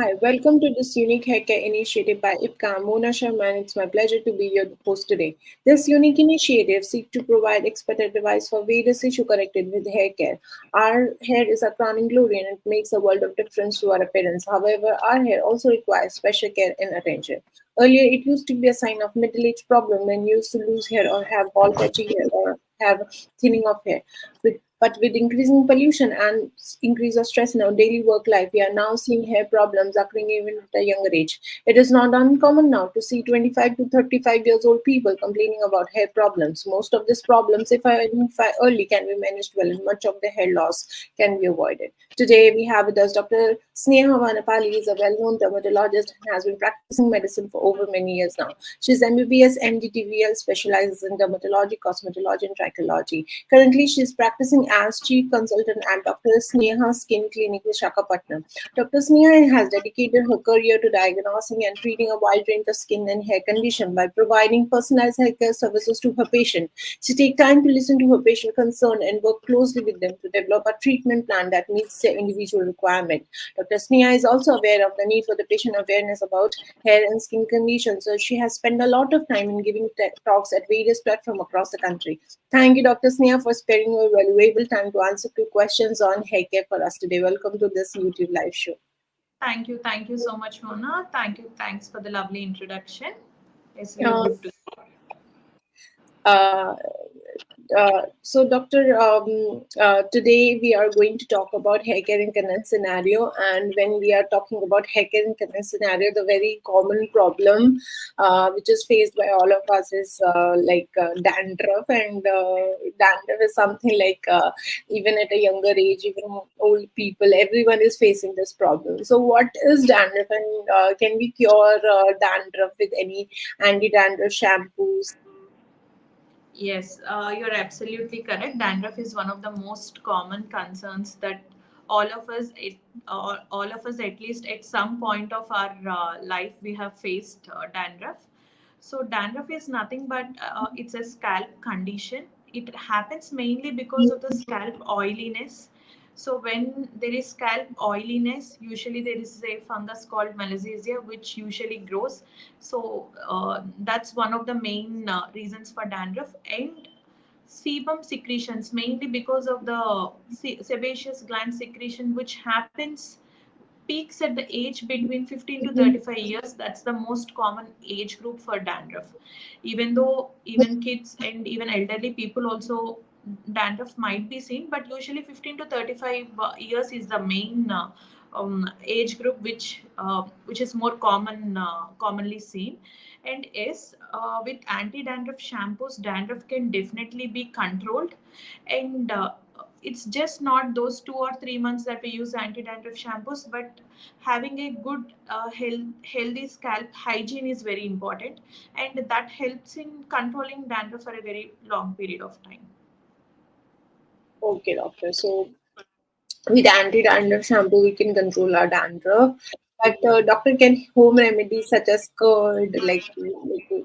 Hi, welcome to this unique hair care initiative by IPCA. Mona Sharma, and it's my pleasure to be your host today. This unique initiative seeks to provide expert advice for various issues connected with hair care. Our hair is a crowning glory and it makes a world of difference to our appearance. However, our hair also requires special care and attention. Earlier, it used to be a sign of middle-age problem when you used to lose hair or have bald patchy hair or have thinning of hair. But with increasing pollution and increase of stress in our daily work life, we are now seeing hair problems occurring even at a younger age. It is not uncommon now to see 25 to 35 years old people complaining about hair problems. Most of these problems, if identified early, can be managed well, and much of the hair loss can be avoided. Today, we have with us Dr. Sneha Vanapalli, is a well-known dermatologist and has been practicing medicine for over many years now. She is MBBS, MD, specializes in dermatology, cosmetology, and trichology. Currently, she is practicing as chief consultant at Dr. Sneha Skin Clinic, Visakhapatnam. Dr. Sneha has dedicated her career to diagnosing and treating a wide range of skin and hair conditions by providing personalized healthcare services to her patient. She takes time to listen to her patient concern and work closely with them to develop a treatment plan that meets their individual requirement. Dr. Sneha is also aware of the need for the patient awareness about hair and skin conditions, so she has spent a lot of time in giving talks at various platforms across the country. Thank you, Dr. Sneha, for sparing your valuable time to answer few questions on hair care for us today. Welcome to this YouTube live show. Thank you. Thank you so much, Mona. Thank you. Thanks for the lovely introduction. It's really Uh, good to. uh, so, Doctor, today we are going to talk about hair care in current scenario. And when we are talking about hair care in current scenario, the very common problem which is faced by all of us is dandruff. And dandruff is something like even at a younger age, even old people, everyone is facing this problem. So, what is dandruff, and can we cure dandruff with any anti-dandruff shampoos? Yes, you're absolutely correct. Dandruff is one of the most common concerns that all of us, at least at some point of our life, we have faced dandruff. So dandruff is nothing but it's a scalp condition. It happens mainly because of the scalp oiliness. So when there is scalp oiliness, usually there is a fungus called malassezia which usually grows. So that's one of the main reasons for dandruff. And sebum secretions, mainly because of the sebaceous gland secretion which happens, peaks at the age between 15 to 35 years. That's the most common age group for dandruff. Even though even kids and even elderly people also dandruff might be seen, but usually 15 to 35 years is the main age group which is more commonly seen. And yes, with anti-dandruff shampoos, dandruff can definitely be controlled. And it's just not those 2 or 3 months that we use anti-dandruff shampoos, but having a good healthy scalp hygiene is very important, and that helps in controlling dandruff for a very long period of time. Okay, doctor. So with anti-dandruff shampoo, we can control our dandruff. But doctor, can home remedies such as curd, like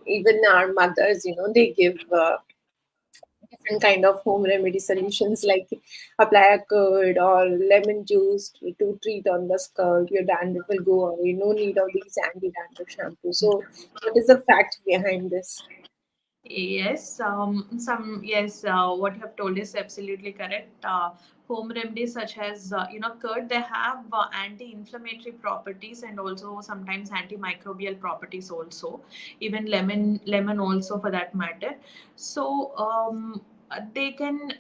even our mothers, they give different kind of home remedy solutions like apply a curd or lemon juice to treat on the scalp. Your dandruff will go away. No need of these anti-dandruff shampoo. So, what is the fact behind this? Yes, yes, what you have told is absolutely correct. Home remedies such as curd, they have anti-inflammatory properties and also sometimes antimicrobial properties also. Even lemon also for that matter. So they can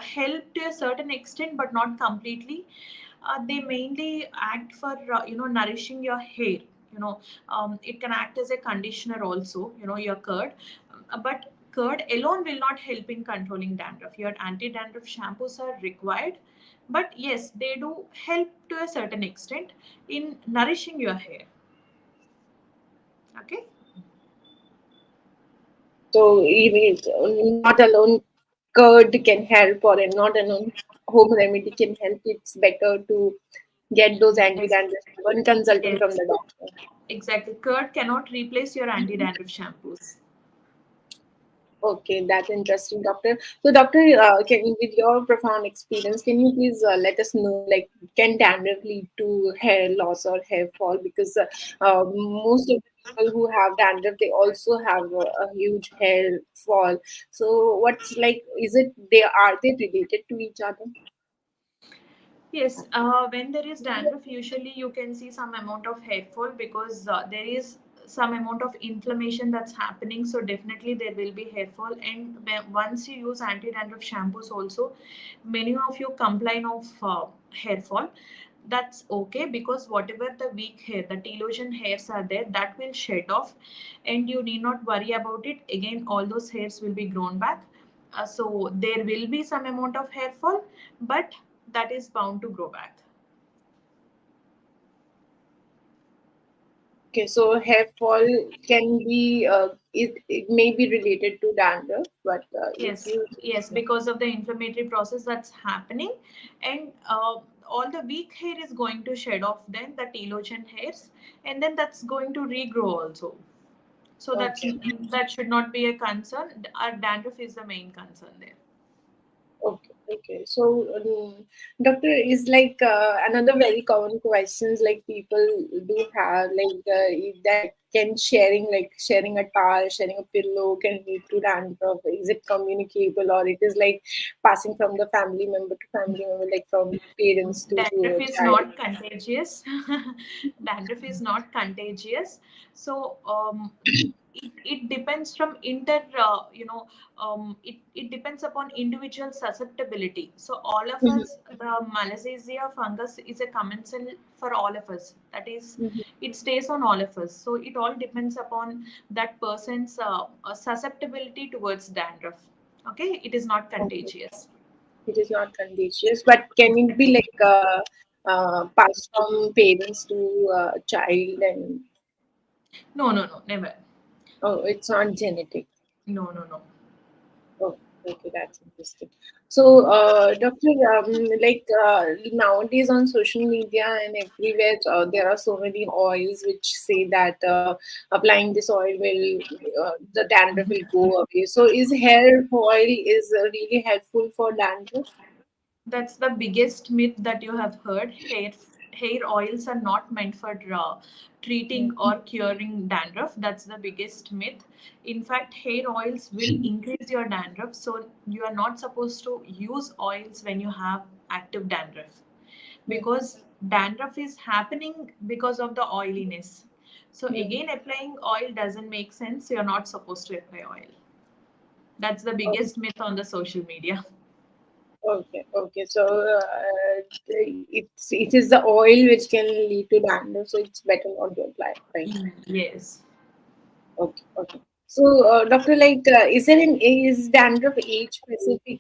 help to a certain extent, but not completely. They mainly act for nourishing your hair. It can act as a conditioner also. Your curd, but curd alone will not help in controlling dandruff. Your anti-dandruff shampoos are required, but yes, they do help to a certain extent in nourishing your hair. Okay. So, even not alone curd can help, or not alone home remedy can help. It's better to get those Yes. anti-dandruff one consultant from Yes. the doctor. Exactly. Curd cannot replace your anti-dandruff shampoos. Okay, that's interesting, doctor. So, doctor, with your profound experience, can you please let us know, like, can dandruff lead to hair loss or hair fall? Because most of the people who have dandruff, they also have a huge hair fall. So, what's like, is it they related to each other? Yes, when there is dandruff, usually you can see some amount of hair fall because there is some amount of inflammation that's happening. So definitely there will be hair fall. And once you use anti-dandruff shampoos, also many of you complain of hair fall. That's okay because whatever the weak hair, the telogen hairs are there, that will shed off, and you need not worry about it. Again, all those hairs will be grown back. So there will be some amount of hair fall, but that is bound to grow back. Okay, so hair fall can be it may be related to dandruff, but if Yes, you yes, because of the inflammatory process that's happening, and all the weak hair is going to shed off then the telogen hairs, and then that's going to regrow also. So okay. that should not be a concern. Our dandruff is the main concern there. Okay, okay. So, doctor, is like another very common questions like people do have like that can sharing a towel, sharing a pillow can lead to dandruff. Is it communicable or it is like passing from the family member to family member, like from parents to Dandruff is child? not contagious. Dandruff is not contagious. So it depends from it depends upon individual susceptibility. So all of Mhm, us, the Malassezia fungus is a commensal for all of us. That is, mhm. it stays on all of us. So it all depends upon that person's susceptibility towards dandruff. Okay, it is not Okay. contagious. It is not contagious, but can it be like passed from parents to child and No, no, no, never. oh, it's not genetic. No, no, no. Oh, okay, that's interesting. So, Doctor, nowadays on social media and everywhere, there are so many oils which say that applying this oil will the dandruff will go away. So, is hair oil is really helpful for dandruff? That's the biggest myth that you have heard. Hair oils are not meant for treating Mm. or curing dandruff. That's the biggest myth. In fact, hair oils will increase your dandruff. So you are not supposed to use oils when you have active dandruff Mm. because dandruff is happening because of the oiliness. So Mm. again, applying oil doesn't make sense. You're not supposed to apply oil. That's the Oh, biggest myth on the social media. okay, okay. So, it is the oil which can lead to dandruff, so it's better not to apply, right? Yes. Okay, okay. So, doctor, is there is dandruff age specific?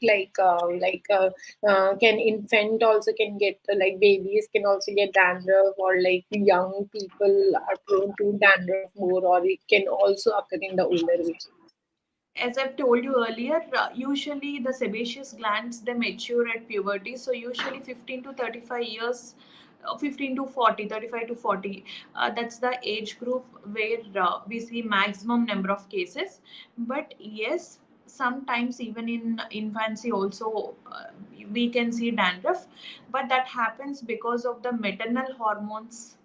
Can infant also can get like babies can also get dandruff, or like young people are prone to dandruff more, or it can also occur in the older age. As I've told you earlier, usually the sebaceous glands they mature at puberty. So usually 15 to 35 years, 15 to 40, 35 to 40. That's the age group where we see maximum number of cases. But yes, sometimes even in infancy also we can see dandruff, but that happens because of the maternal hormones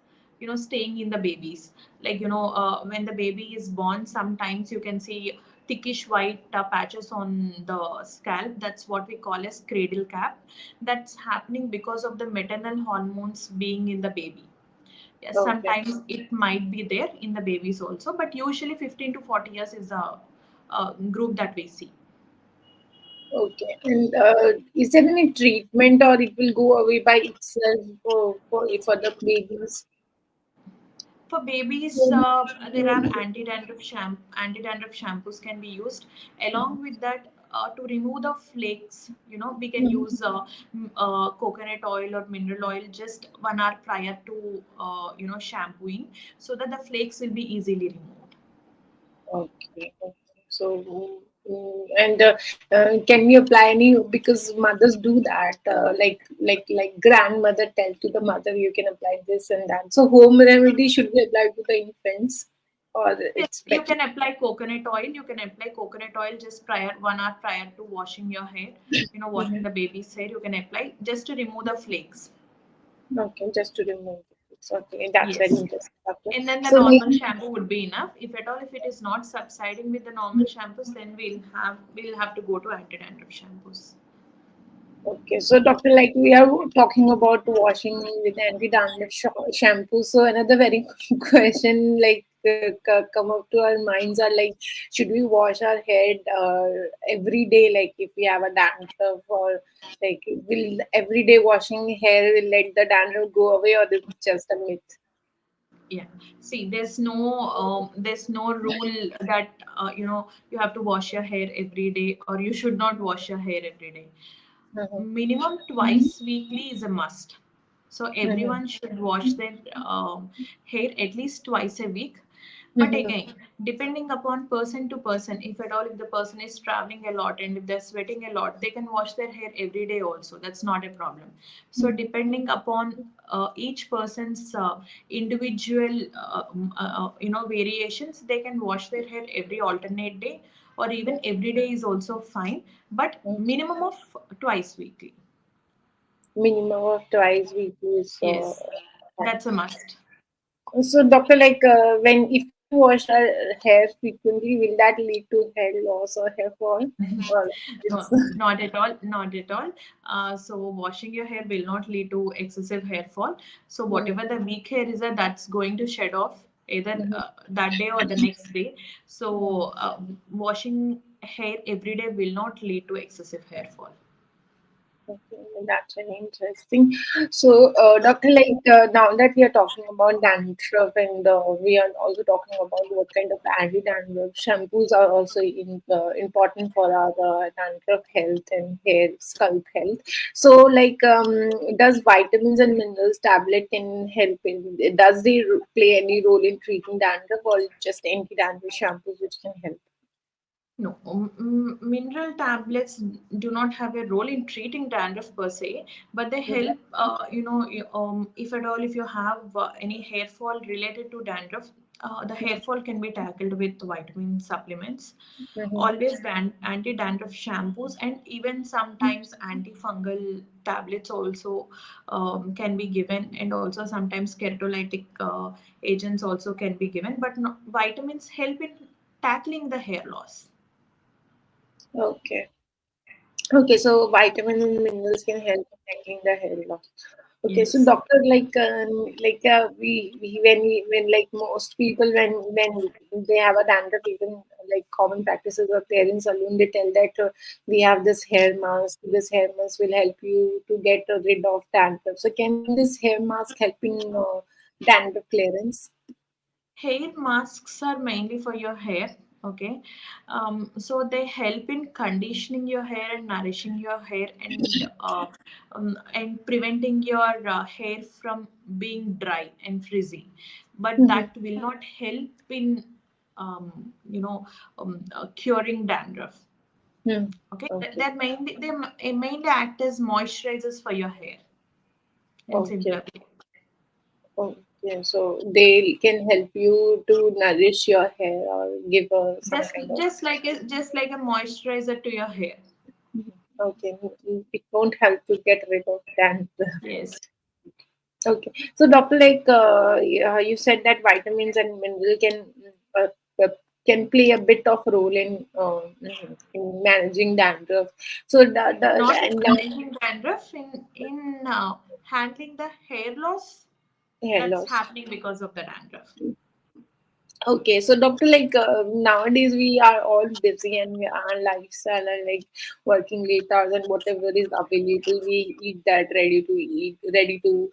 staying in the babies, like when the baby is born, sometimes you can see thickish white patches on the scalp. That's what we call as cradle cap. That's happening because of the maternal hormones being in the baby. Yes, Okay, sometimes it might be there in the babies also, but usually 15 to 40 years is a group that we see. okay. And is there any treatment, or it will go away by itself for the babies? For babies, there are anti-dandruff shampoos can be used. Along with that, to remove the flakes, we can use coconut oil or mineral oil just 1 hour prior to shampooing, so that the flakes will be easily removed. Okay, okay. So, and can we apply any? Because mothers do that, like grandmother tell to the mother, you can apply this and that. So, home remedy should be applied to the infants. or Yes, it's you better? can apply coconut oil. You can apply coconut oil just prior 1 hour prior to washing your hair. Washing Mhm. the baby's hair, you can apply just to remove the flakes. Okay, just to remove it. Okay, that's very Yes. interesting, doctor. And then the So normal like, shampoo would be enough. If at all, if it is not subsiding with the normal shampoos, then we'll have to go to anti-dandruff shampoos. okay, so doctor, like we are talking about washing with anti-dandruff shampoo. So another very question, like come up to our minds are like, should we wash our head every day? Like if we have a dandruff, or like will everyday washing hair will let the dandruff go away, or it's just a myth? Yeah. See, there's no rule that you have to wash your hair every day or you should not wash your hair every day. Mm-hmm. Minimum twice weekly is a must. So Mm-hmm. everyone should wash their hair at least twice a week. But Mm-hmm. again, depending upon person to person, if at all if the person is traveling a lot and if they're sweating a lot, they can wash their hair every day also. That's not a problem. So depending upon each person's individual variations, they can wash their hair every alternate day or even every day is also fine, but minimum of twice weekly. Minimum of twice weekly is Yes, fine. that's a must. So, doctor, like when if we wash our hair frequently, will that lead to hair loss or hair fall? Or it's No, not at all, not at all. So washing your hair will not lead to excessive hair fall. So Mhm, whatever the weak hair is, that's going to shed off either mhm, that day or the next day. mhm. So washing hair every day will not lead to excessive hair fall. Okay, that's very interesting. So, doctor, like now that we are talking about dandruff, and we are also talking about what kind of anti-dandruff shampoos are also important for our dandruff health and hair scalp health. So, like, does vitamins and minerals tablet can help in? Does they play any role in treating dandruff, or just anti-dandruff shampoos which can help? No, mineral tablets do not have a role in treating dandruff per se, but they help. If at all, if you have any hair fall related to dandruff, the hair fall can be tackled with vitamin supplements. Mm-hmm. Always anti-dandruff shampoos and even sometimes antifungal tablets also can be given, and also sometimes keratolytic agents also can be given. But no, vitamins help in tackling the hair loss. Okay. Okay, so vitamins and minerals can help in tackling the hair loss. Okay, so Yes. doctor, when like most people when they have a dandruff, even like common practices of there in salon, they tell that we have this hair mask. This hair mask will help you to get rid of dandruff. So can this hair mask help in dandruff clearance? Hair masks are mainly for your hair. Okay. So they help in conditioning your hair and nourishing your hair and preventing your hair from being dry and frizzy. But Mm-hmm. that will not help in curing dandruff. Hmm. Okay. Okay. They mainly act as moisturizers for your hair in Okay. simpler way. Okay, so they can help you to nourish your hair or give some Just kind of. just like a moisturizer to your hair. Mhm. Okay, it won't help to get rid of that. Yes. Okay, so doctor, like yeah, you said that vitamins and mineral uh, uh, can play a bit of role in managing dandruff. So Not in and managing dandruff, in handling the hair loss hair that's loss. happening because of the dandruff. Okay, so doctor, like nowadays we are all busy and our lifestyle are like working late hours and whatever is available, we eat that ready to eat, ready to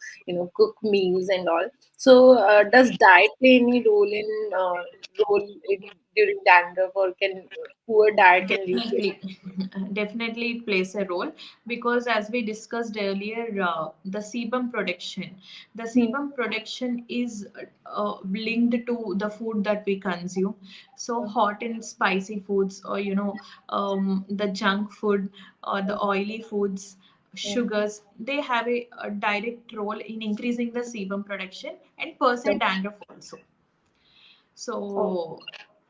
cook meals and all. So does diet play any role in during dandruff, or can poor diet can lead to? Definitely, definitely it plays a role because as we discussed earlier, the Hmm. sebum production is linked to the food that we consume. So Hmm. hot and spicy foods, or the junk food or the Hmm. oily foods, Hmm. sugars, they have a direct role in increasing the sebum production and per se Hmm. dandruff also. Oh, So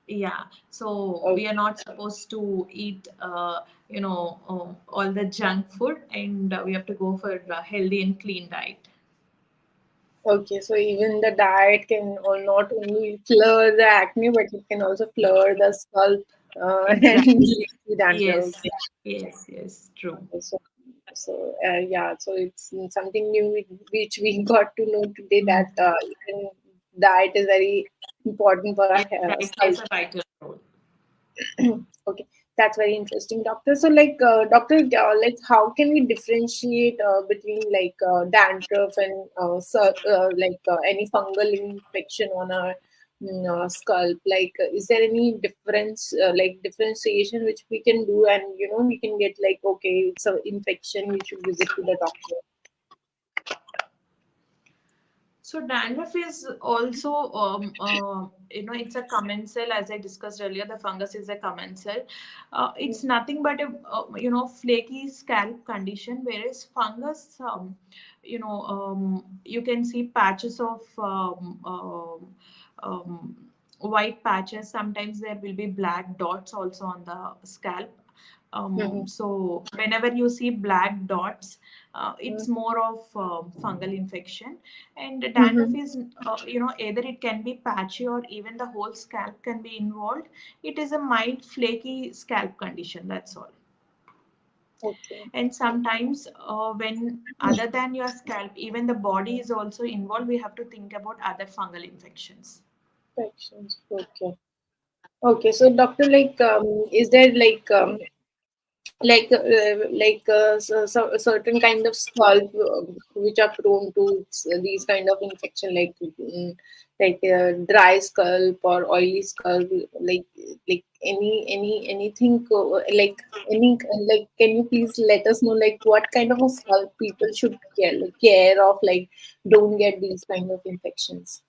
yeah, so okay. we are not supposed to eat all the junk food, and we have to go for a healthy and clean diet. Okay, so even the diet can not only clear the acne, but it can also clear the scalp and Exactly. lead to dandruff. Yes, yes, yes, true. Okay, so yeah, so it's something new which we got to know today that Mhm. even diet is very important for our Yes, hair, diet scalp. plays a vital role. Okay, that's very interesting, doctor. So, doctor, how can we differentiate between dandruff and any fungal infection on our scalp? Is there any difference, differentiation which we can do, and we can get like, okay, it's an infection, we should visit to the doctor. So dandruff is also, it's a commensal. As I discussed earlier, the fungus is a commensal. It's nothing but a, flaky scalp condition, whereas fungus, you can see patches of white patches. Sometimes there will be black dots also on the scalp. Mm-hmm. So whenever you see black dots, it's more of fungal infection. And dandruff Mm-hmm. is, either it can be patchy or even the whole scalp can be involved. It is a mild flaky scalp condition, that's all. Okay. And sometimes when other than your scalp, even the body is also involved, we have to think about other fungal infections. Infections. Okay. Okay. So, doctor, is there a certain kind of scalp which are prone to these kind of infection dry scalp or oily scalp, anything any can you please let us know what kind of a scalp people should care of, don't get these kind of infections.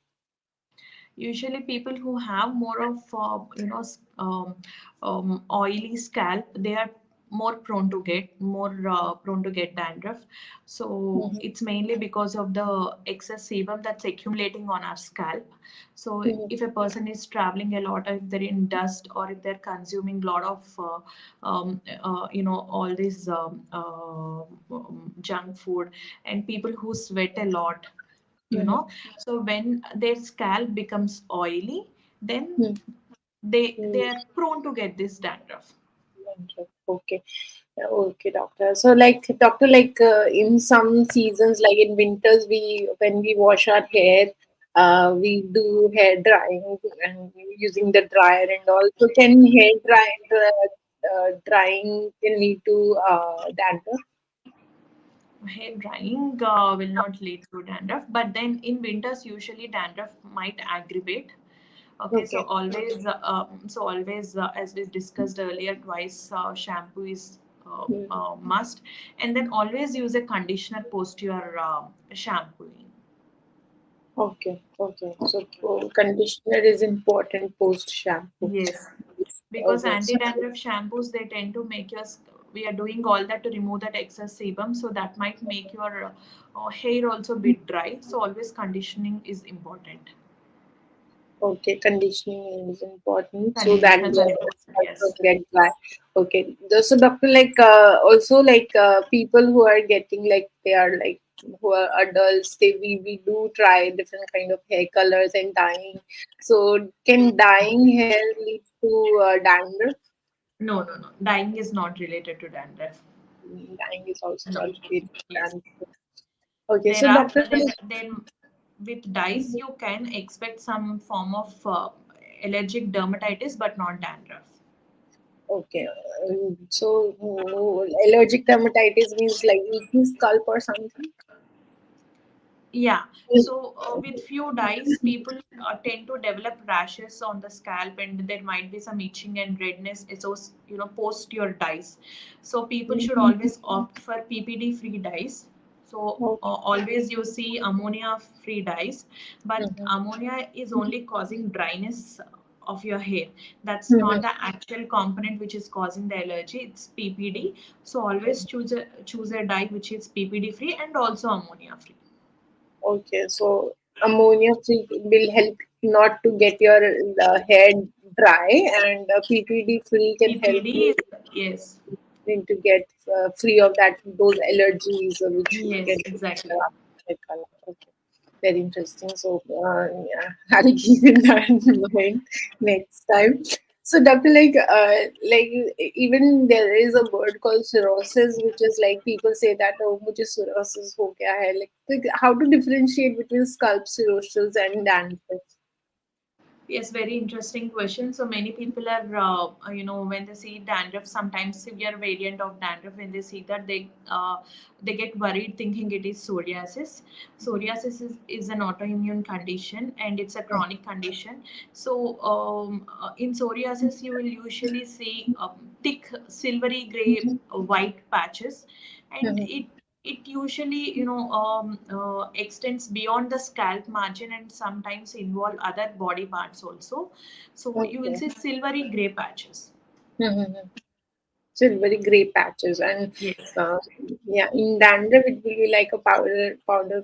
Usually people who have more of oily scalp, they are more prone to get dandruff. So Mm-hmm. it's mainly because of the excess sebum that's accumulating on our scalp. So Mm-hmm. if a person is traveling a lot, or if they're in dust, or if they're consuming a lot of all these junk food, and people who sweat a lot, you Mm-hmm. know so when their scalp becomes oily, then they Mm-hmm. are prone to get this dandruff. Okay. Yeah, okay, doctor. So, doctor, in some seasons, like in winters, when we wash our hair, we do hair drying and using the dryer and all. So, can drying can lead to dandruff? Hair drying will not lead to dandruff, but then in winters usually dandruff might aggravate. Okay, so Okay. always, as we discussed earlier, twice shampoo is Hmm. must, and then always use a conditioner post your shampooing. Okay. Okay. So, conditioner is important post shampoo. Yes, because Okay. So, anti-dandruff shampoos, they tend to make we are doing all that to remove that excess sebum, so that might make your hair also a bit dry. So always conditioning is important. okay, conditioning is important so that Conditioners the are scalp important, don't yes. get dry. Okay, so doctor, also people who are getting they are who are adults, we do try different kind of hair colors and dyeing. So can dyeing hair lead to dandruff? No, no, no. Dyeing is not related to dandruff. Dyeing is also No. not related to Yes. dandruff. Okay, There so are doctor, then with dyes you can expect some form of allergic dermatitis, but not dandruff. okay, so allergic dermatitis means like itchy scalp or something. Yeah, so with few dyes, people tend to develop rashes on the scalp, and there might be some itching and redness. So, post your dyes. So people should Mhm. always opt for PPD free dyes. So Okay. always you see ammonia free dyes, but Mhm. ammonia is only causing dryness of your hair. That's not Mhm. the actual component which is causing the allergy. It's PPD. So always choose a dye which is PPD free and also ammonia free. Okay, so ammonia free will help not to get your hair dry, and PPD free can help PPD you is, yes, to get free of that those allergies which you yes, get exactly. after hair color. Okay. Very interesting. So, yeah, I'll keep in that in mind next time. So, doctor, like even there is a word called cirrhosis, which is like people say that oh, मुझे cirrhosis हो गया है. Like how to differentiate between scalp cirrhosis and dandruff? Yes, very interesting question. So many people are, when they see dandruff, sometimes severe variant of dandruff, when they see that they get worried thinking it is psoriasis. Psoriasis is an autoimmune condition and it's a chronic condition. So in psoriasis, you will usually see thick silvery gray white patches, and it usually extends beyond the scalp margin and sometimes involve other body parts also. So you will Okay. see silvery gray patches. Mm-hmm. Silvery gray patches, and Yes. uh, yeah, in dandruff it will be like a powder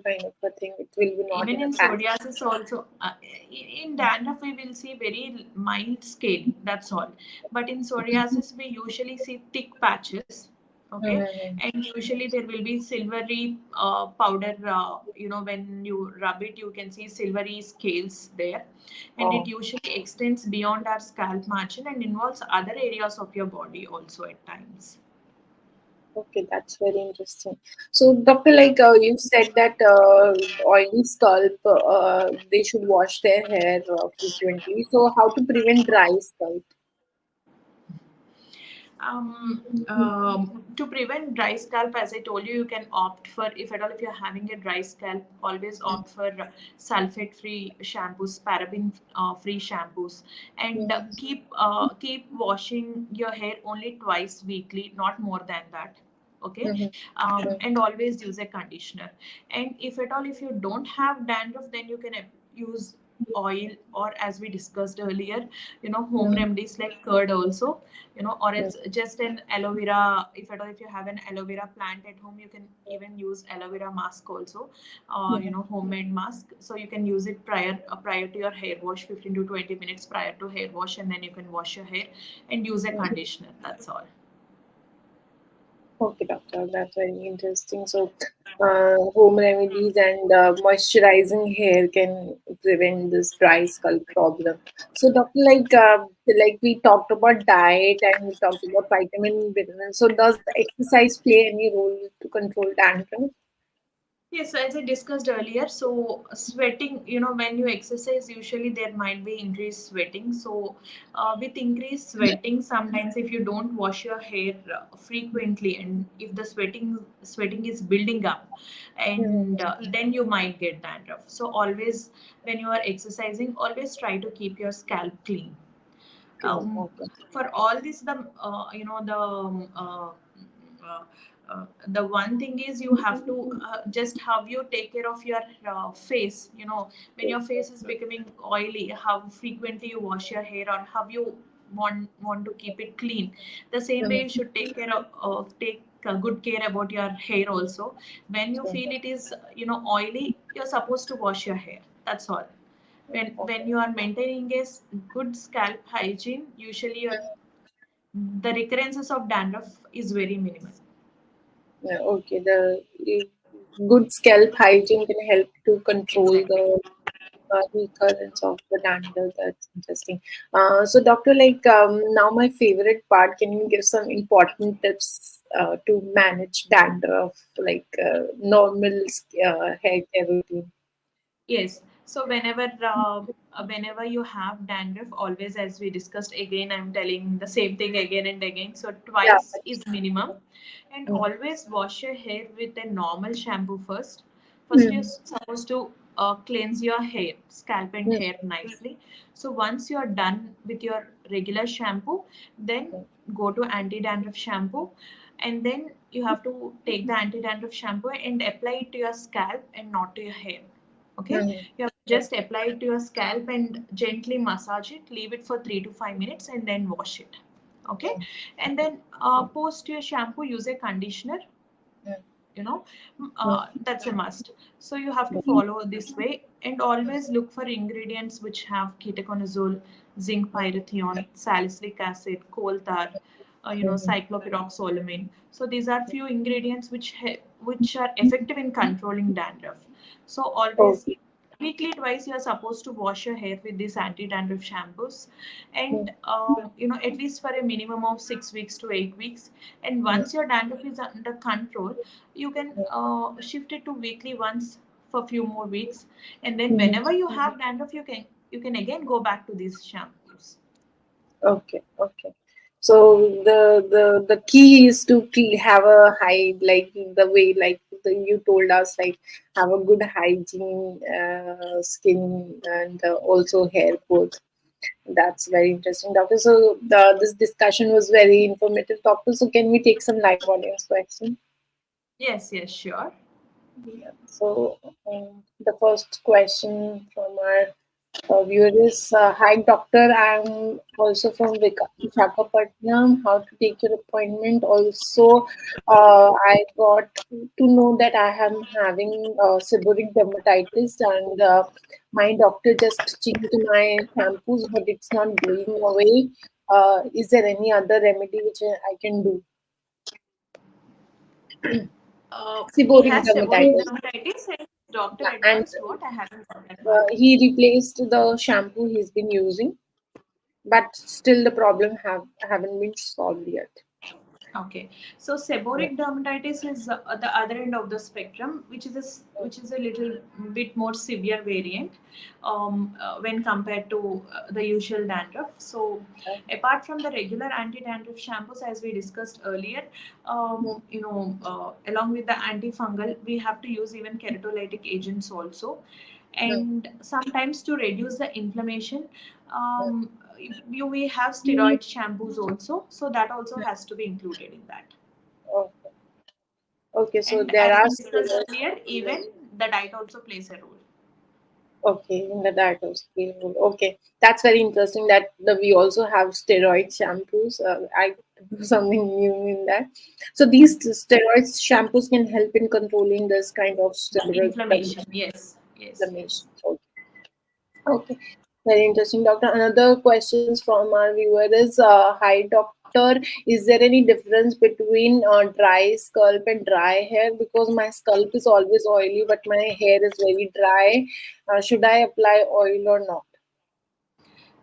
kind of a thing. It will be not Even in a in patch. psoriasis also, in dandruff we will see very mild scale, that's all. But in psoriasis we usually see thick patches, okay, Mm-hmm. and usually there will be silvery powder, when you rub it you can see silvery scales there, and it Oh. usually extends beyond our scalp margin and involves other areas of your body also at times. Okay, that's very interesting. So, doctor, like you said that oily scalp, they should wash their hair frequently. So, how to prevent dry scalp? To prevent dry scalp, as I told you, you can opt for, if at all, if you're having a dry scalp, always opt for sulfate-free shampoos, paraben-free shampoos, and keep washing your hair only twice weekly, not more than that. Okay, Mm-hmm. and always use a conditioner. And if at all, if you don't have dandruff, then you can use oil, or as we discussed earlier, home Mm-hmm. remedies like curd also, or Mm-hmm. it's just an aloe vera. If at all, if you have an aloe vera plant at home, you can even use aloe vera mask also, homemade mask. So you can use it prior to your hair wash, 15 to 20 minutes prior to hair wash, and then you can wash your hair and use a conditioner. That's all. Okay, doctor, that's very interesting. So, home remedies and moisturizing hair can prevent this dry scalp problem. So, doctor, like we talked about diet and we talked about vitamin minerals. So, does exercise play any role to control dandruff? Yes, as I discussed earlier, so sweating, when you exercise, usually there might be increased sweating. So, with increased sweating, sometimes if you don't wash your hair frequently, and if the sweating is building up, and Mm-hmm. then you might get dandruff. So, always when you are exercising, always try to keep your scalp clean. Clean. um, Okay. for all this, uh, the one thing is you have to just how you take care of your face, when your face is becoming oily, how frequently you wash your hair, or how you want to keep it clean. The same way you Mm-hmm. should take good care about your hair also. When you So, feel it is oily, you're supposed to wash your hair, that's all. When okay. you are maintaining a good scalp hygiene, usually the recurrences of dandruff is very minimal. Yeah, okay. The good scalp hygiene can help to control Exactly. the recurrence of the dandruff. That's interesting. So, doctor, now my favorite part. Can you give some important tips to manage dandruff, like normal hair care routine? Yes. So whenever you have dandruff, always, as we discussed, again I'm telling the same thing again and again. So Yeah. twice is minimum, and Mm, always wash your hair with a normal shampoo first. First, you're mm, supposed to cleanse your hair, scalp and mm, hair nicely. So once you are done with your regular shampoo, then mm, go to anti-dandruff shampoo, and then you have to take the anti-dandruff shampoo and apply it to your scalp and not to your hair. Okay, mm, you have to just apply it to your scalp and gently massage it, leave it for 3 to 5 minutes, and then wash it. Okay, mm, and then post your shampoo, use a conditioner, mm. that's a must. So you have to follow this way, and always look for ingredients which have ketoconazole, zinc pyrithione, salicylic acid, coal tar, cyclopyroxalumin. So these are few ingredients which are effective in controlling dandruff. So always Okay. weekly twice you are supposed to wash your hair with these anti-dandruff shampoos, and at least for a minimum of 6 weeks to 8 weeks. And once your dandruff is under control, you can shift it to weekly once for few more weeks, and then whenever you have dandruff, you can again go back to these shampoos. Okay, okay. So the key is to have a high, like the way, like you told us, like have a good hygiene, skin, and also hair both. That's very interesting, doctor. So this discussion was very informative, doctor. So can we take some live audience question? Yes, yes, sure. Yeah. So the first question from our viewer is, hi doctor, I'm also from Visakhapatnam. How to take your appointment? Also, I got to know that I am having seborrheic dermatitis, and my doctor just changed my shampoos, but it's not going away. Is there any other remedy which I can do? He Seborrheic has seborrheic dermatitis. dermatitis, and doctor Yeah, and advised what? I haven't got that part. he replaced the shampoo he's been using, but still the problem haven't been solved yet. Okay, so Yeah. seborrheic dermatitis is the other end of the spectrum, which is a little bit more severe variant when compared to the usual dandruff. So, apart from the regular anti-dandruff shampoos, as we discussed earlier, along with the antifungal, we have to use even keratolytic agents also, and sometimes to reduce the inflammation. Um, we have steroid shampoos also, so that also has to be included in that. Okay. Okay, so And there as are we discussed steroids. earlier, even the diet also plays a role. Okay, in the diet of steroid. Okay, that's very interesting. That we also have steroid shampoos. I do something new in that. So these steroid shampoos can help in controlling this kind of seborrheic Inflammation, yes, yes, yes. inflammation. Okay, very interesting, doctor. Another questions from our viewer is, hi, doctor. Is there any difference between dry scalp and dry hair? Because my scalp is always oily, but my hair is very dry. Should I apply oil or not?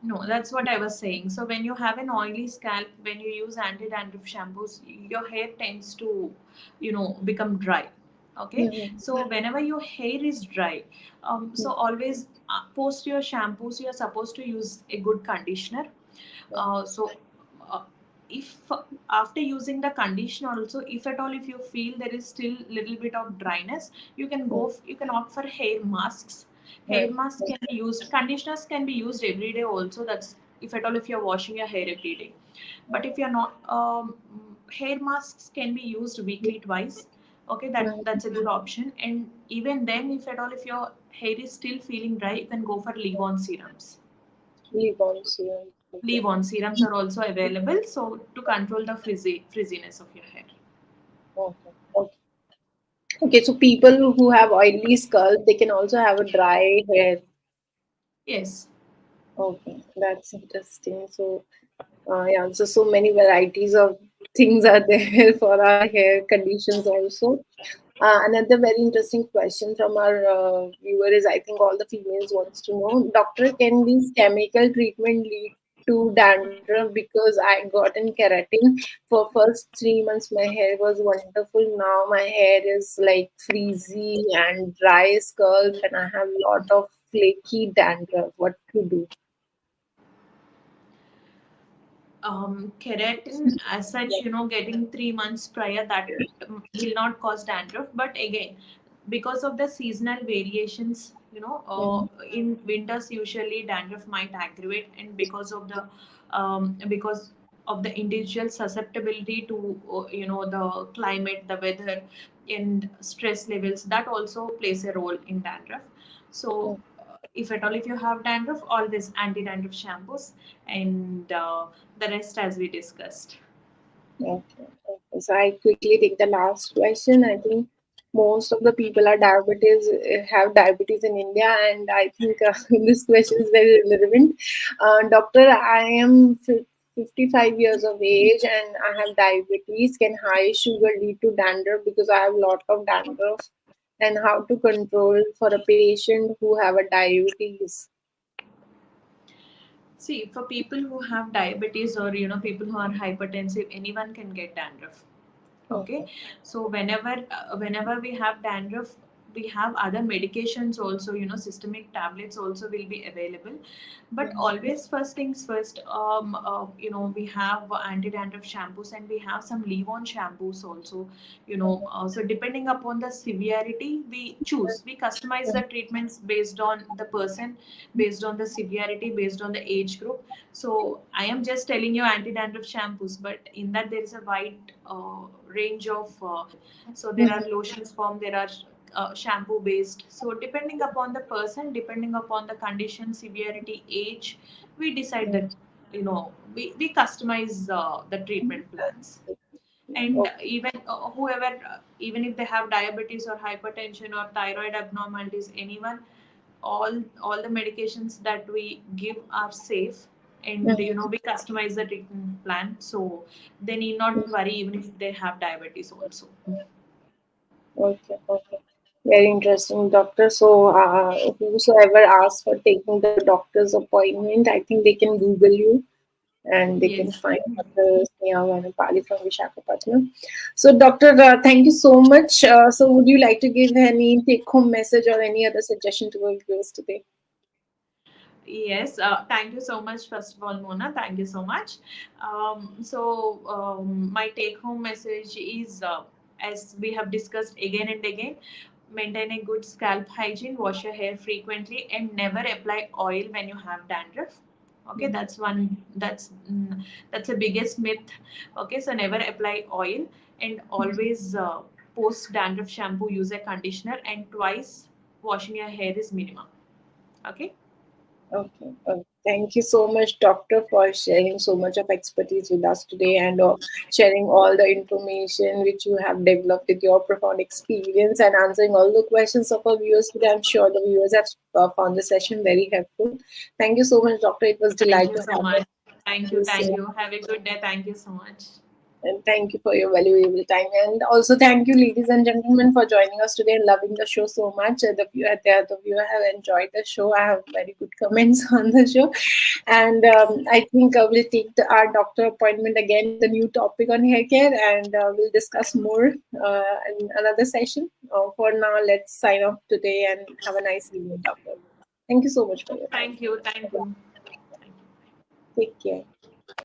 No, that's what I was saying. So when you have an oily scalp, when you use anti-dandruff shampoos, your hair tends to, become dry. Okay. Mhm. So whenever your hair is dry, so always post your shampoos, you are supposed to use a good conditioner. So uh, if after using the conditioner also, if at all if you feel there is still little bit of dryness, you can opt for hair masks. Hair Mhm. masks can be used, conditioners can be used every day also. That's if at all if you're washing your hair every day. But if you're not, hair masks can be used weekly twice. Okay, that's a good option. And even then, if at all if your hair is still feeling dry, you can go for leave-on serums. Leave on serum. Okay. Leave-on serums are also available, so to control the frizziness of your hair. Okay. Okay. Okay. So people who have oily scalp, they can also have a dry hair. Yes. Okay, that's interesting. So, yeah, so many varieties of things are there for our hair conditions also. Another very interesting question from our viewer is, I think all the females wants to know, doctor, can this chemical treatment lead to dandruff? Because I got in keratin for first 3 months, my hair was wonderful. Now my hair is like frizzy and dry scalp, and I have a lot of flaky dandruff. What to do? Keratin as such, getting 3 months prior, that will not cause dandruff. But again, because of the seasonal variations, Mm, in winters usually dandruff might aggravate, and because of the individual susceptibility to the climate, the weather, and stress levels, that also plays a role in dandruff. So mm. if at all if you have dandruff, always anti-dandruff shampoos, and the rest as we discussed. Okay. Okay. So I quickly take the last question. I think. most of the people are diabetes have diabetes in India, and I think this question is very relevant. Doctor, I am 55 years of age and I have diabetes. Can high sugar lead to dandruff? Because I have a lot of dandruff, and how to control for a patient who have a diabetes. See, for people who have diabetes or people who are hypertensive, anyone can get dandruff. Okay, Okay. so whenever we have dandruff, we have other medications also, systemic tablets also will be available. But always, first things first, we have anti-dandruff shampoos, and we have some leave-on shampoos also. So depending upon the severity, we customize the treatments based on the person, based on the severity, based on the age group. So I am just telling you anti-dandruff shampoos, but in that there is a wide range of. So there are lotions form, there are shampoo based. So depending upon the person, depending upon the condition, severity, age, we decide that we customize the treatment plans. And Okay. even whoever, even if they have diabetes or hypertension or thyroid abnormalities, anyone, all the medications that we give are safe, and we customize the treatment plan, so they need not worry even if they have diabetes also. Okay. Very interesting, doctor. So, whosoever asks for taking the doctor's appointment, I think they can Google you and they can Yes. find Dr. Sneha Vanapalli from Visakhapatnam. So, doctor, thank you so much. So, would you like to give any take-home message or any other suggestion to our viewers today? Yes, thank you so much, first of all, Mona. Thank you so much. My take home message is, as we have discussed again and again, maintain a good scalp hygiene, wash your hair frequently, and never apply oil when you have dandruff. Okay, that's one, that's the biggest myth. Okay, so never apply oil, and always post dandruff shampoo, use a conditioner, and twice washing your hair is minimum. Okay. Okay. Thank you so much, doctor, for sharing so much of expertise with us today and sharing all the information which you have developed with your profound experience and answering all the questions of our viewers today. I'm sure the viewers have found the session very helpful. Thank you so much, doctor. It was Thank delight you to so have much. Thank you. you. Thank you. Have a good day. Thank you so much. And thank you for your valuable time. And also thank you, ladies and gentlemen, for joining us today and loving the show so much. The viewer have enjoyed the show. I have very good comments on the show. And I think we'll take our doctor appointment again with a new topic on hair care, and we'll discuss more in another session. For now, let's sign off today and have a nice evening, doctor. Thank you so much for your time. Thank you. Thank Yeah, you. Thank you. take care.